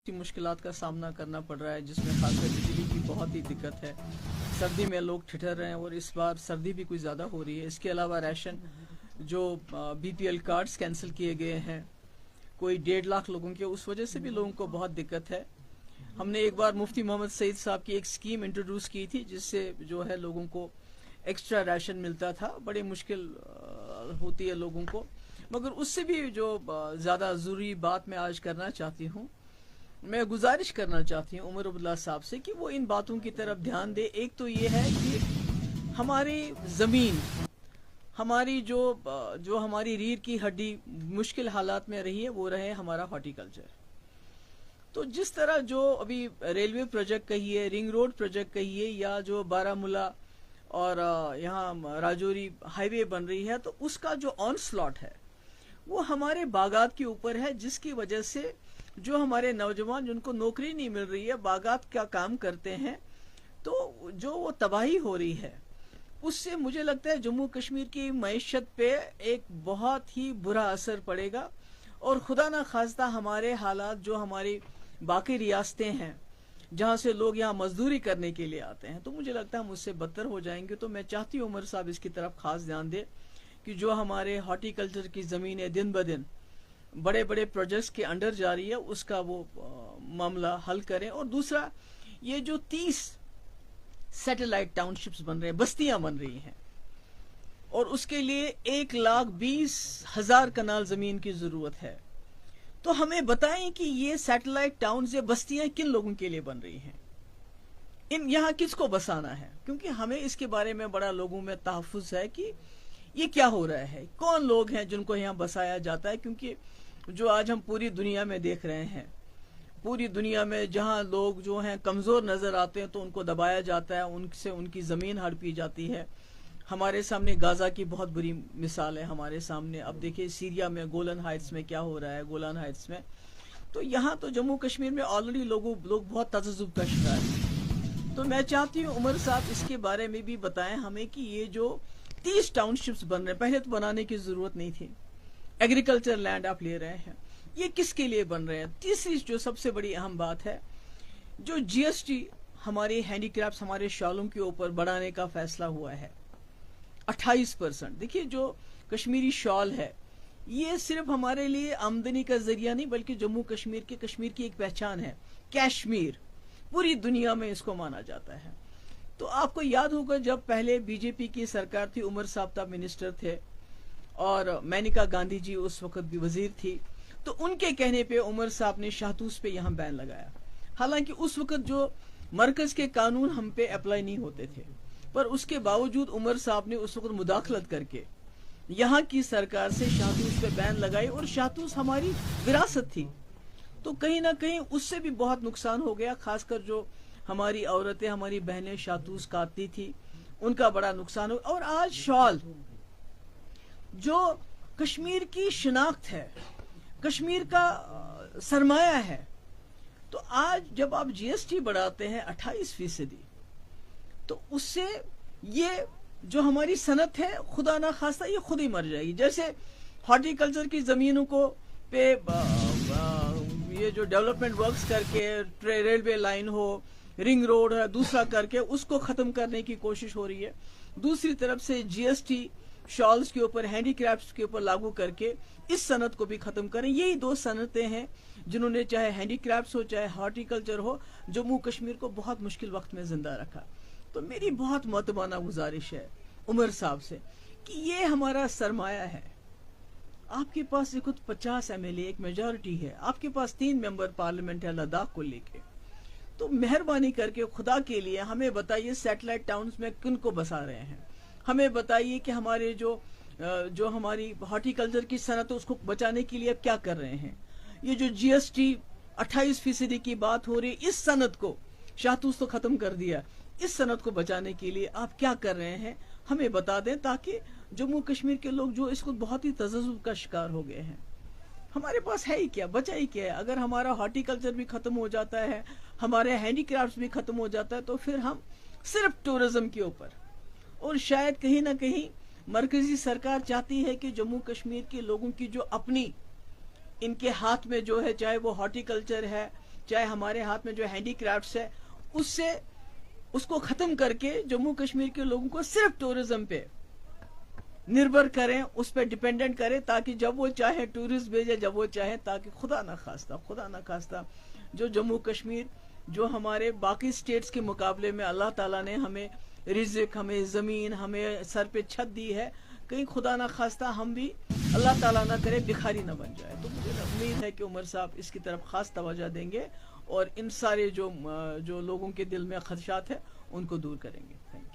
मुश्किलात का सामना करना पड़ रहा है, जिसमें खासकर बिजली की बहुत ही दिक्कत है। सर्दी में लोग ठिठर रहे हैं और इस बार सर्दी भी कुछ ज़्यादा हो रही है। इसके अलावा राशन जो बीपीएल कार्ड्स कैंसिल किए गए हैं, कोई 1.5 लाख लोगों के, उस वजह से भी लोगों को बहुत दिक्कत है। हमने एक बार मुफ्ती मोहम्मद सईद साहब की एक स्कीम इंट्रोड्यूस की थी, जिससे जो है लोगों को एक्स्ट्रा राशन मिलता था। बड़ी मुश्किल होती है लोगों को, मगर उससे भी जो ज़्यादा ज़रूरी बात मैं आज करना चाहती हूँ, मैं गुजारिश करना चाहती हूँ उमर अब्दुल्ला साहब से कि वो इन बातों की तरफ ध्यान दे। एक तो ये है कि हमारी ज़मीन, हमारी जो हमारी रीढ़ की हड्डी मुश्किल हालात में रही है, वो रहे हमारा हॉर्टिकल्चर। तो जिस तरह जो अभी रेलवे प्रोजेक्ट कहिए, रिंग रोड प्रोजेक्ट कहिए, या जो बारामूला और यहाँ राजौरी हाईवे बन रही है, तो उसका जो ऑन स्लॉट है वो हमारे बागात के ऊपर है, जिसकी वजह से जो हमारे नौजवान जिनको नौकरी नहीं मिल रही है, बागात का काम करते हैं, तो जो वो तबाही हो रही है, उससे मुझे लगता है जम्मू कश्मीर की मईशत पे एक बहुत ही बुरा असर पड़ेगा। और खुदा ना खास्ता हमारे हालात जो हमारी बाकी रियासतें हैं, जहाँ से लोग यहाँ मजदूरी करने के लिए आते हैं, तो मुझे लगता है हम उससे बदतर हो जाएंगे। तो मैं चाहती हूँ उमर साहब इसकी तरफ खास ध्यान दे कि जो हमारे हॉर्टिकल्चर की ज़मीनें दिन ब दिन बड़े बड़े प्रोजेक्ट्स के अंडर जा रही है, उसका वो मामला हल करें। और दूसरा, ये जो 30 सैटेलाइट टाउनशिप्स बन रहे हैं, बस्तियां बन रही हैं, और उसके लिए 1,20,000 कनाल जमीन की जरूरत है, तो हमें बताएं कि ये सैटेलाइट टाउन से बस्तियां किन लोगों के लिए बन रही हैं, इन यहाँ किसको बसाना है, क्योंकि हमें इसके बारे में बड़ा लोगों में तहफ़्फ़ुज़ है कि ये क्या हो रहा है, कौन लोग हैं जिनको यहाँ बसाया जाता है। क्योंकि जो आज हम पूरी दुनिया में देख रहे हैं, पूरी दुनिया में जहाँ लोग जो हैं कमज़ोर नज़र आते हैं, तो उनको दबाया जाता है, उनसे उनकी ज़मीन हड़पी जाती है। हमारे सामने गाज़ा की बहुत बुरी मिसाल है हमारे सामने। अब देखिए सीरिया में गोलन हाइट्स में क्या हो रहा है, गोलान हाइट्स में। तो यहाँ तो जम्मू कश्मीर में ऑलरेडी लोग बहुत तज़ब्ज़ुब का शिकार हैं। तो मैं चाहती हूँ उमर साहब इसके बारे में भी बताएं हमें कि ये जो 30 टाउनशिप्स बन रहे हैं, पहले तो बनाने की जरूरत नहीं थी, एग्रीकल्चर लैंड आप ले रहे हैं, ये किसके लिए बन रहे हैं। तीसरी जो सबसे बड़ी अहम बात है, जो जीएसटी हमारे हैंडीक्राफ्ट्स, हमारे शॉलों के ऊपर बढ़ाने का फैसला हुआ है 28%। देखिए जो कश्मीरी शॉल है, ये सिर्फ हमारे लिए आमदनी का जरिया नहीं, बल्कि जम्मू कश्मीर की एक पहचान है। कश्मीर पूरी दुनिया में इसको माना जाता है। तो आपको याद होगा जब पहले बीजेपी की सरकार थी, उमर साहब तब मिनिस्टर थे और मेनका गांधी जी उस वक्त भी वजीर थी, तो उनके कहने पे उमर साहब ने शाहतूस पे यहाँ बैन लगाया। हालांकि उस वक्त जो मरकज के कानून हम पे अप्लाई नहीं होते थे, पर उसके बावजूद उमर साहब ने उस वक्त मुदाखलत करके यहाँ की सरकार से शाहतूस पे बैन लगाई, और शाहतूस हमारी विरासत थी। तो कहीं ना कहीं उससे भी बहुत नुकसान हो गया, खासकर जो हमारी औरतें, हमारी बहनें शाहतूस काटती थी, उनका बड़ा नुकसान हो। और आज शॉल जो कश्मीर की शिनाख्त है, कश्मीर का सरमाया है, तो आज जब आप जीएसटी बढ़ाते हैं 28%, तो उससे ये जो हमारी सनत है, खुदा ना खास्ता ये खुद ही मर जाएगी। जैसे हॉर्टिकल्चर की जमीनों को पे ये जो डेवलपमेंट वर्क्स करके रेलवे लाइन हो, रिंग रोड है, दूसरा करके उसको खत्म करने की कोशिश हो रही है। दूसरी तरफ से जीएसटी शॉल्स के ऊपर, हैंडीक्राफ्ट्स के ऊपर लागू करके इस सनत को भी खत्म करें। यही दो सनतें हैं जिन्होंने, चाहे हैंडीक्राफ्ट्स हो चाहे हॉर्टिकल्चर हो, जम्मू कश्मीर को बहुत मुश्किल वक्त में जिंदा रखा। तो मेरी बहुत मोहतबाना गुजारिश है उमर साहब से कि ये हमारा सरमाया है। आपके पास ये खुद 50 MLA, एक मेजॉरिटी है, आपके पास 3 मेंबर पार्लियामेंट है लद्दाख को लेके। तो मेहरबानी करके खुदा के लिए हमें बताइए सैटेलाइट टाउन्स में किन को बसा रहे हैं। हमें बताइए कि हमारे जो हमारी हॉर्टिकल्चर की सनत है, उसको बचाने के लिए क्या कर रहे हैं। ये जो जीएसटी 28% की बात हो रही है, इस सनत को शाहतूस तो खत्म कर दिया, इस सनत को बचाने के लिए आप क्या कर रहे हैं, हमें बता दें, ताकि जम्मू कश्मीर के लोग जो इसको बहुत ही तज़ब्ज़ुब का शिकार हो गए हैं, हमारे पास है ही क्या, बचा ही क्या है। अगर हमारा हॉर्टिकल्चर भी खत्म हो जाता है, हमारे हैंडीक्राफ्ट्स भी खत्म हो जाता है, तो फिर हम सिर्फ टूरिज्म के ऊपर, और शायद कहीं ना कहीं मरकजी सरकार चाहती है कि जम्मू कश्मीर के लोगों की जो अपनी इनके हाथ में जो है, चाहे वो हॉर्टिकल्चर है, چاہے ہمارے ہاتھ میں جو ہینڈی کرافٹس ہے اس کو ختم کر کے جموں کشمیر کے لوگوں کو صرف ٹورزم پہ نربھر کریں، اس پہ ڈیپینڈنٹ کریں، تاکہ جب وہ چاہے ٹورسٹ بھیجے، جب وہ چاہے، تاکہ خدا نہ خواستہ جو جموں کشمیر جو ہمارے باقی سٹیٹس کے مقابلے میں اللہ تعالیٰ نے ہمیں رزق، ہمیں زمین، ہمیں سر پہ چھت دی ہے، کہیں خدا نہ خواستہ ہم بھی اللہ تعالیٰ نہ کرے بکھاری نہ بن جائے. تو مجھے امید ہے کہ عمر صاحب اس کی طرف خاص توجہ دیں گے اور ان سارے جو لوگوں کے دل میں خدشات ہیں ان کو دور کریں گے. Thank you.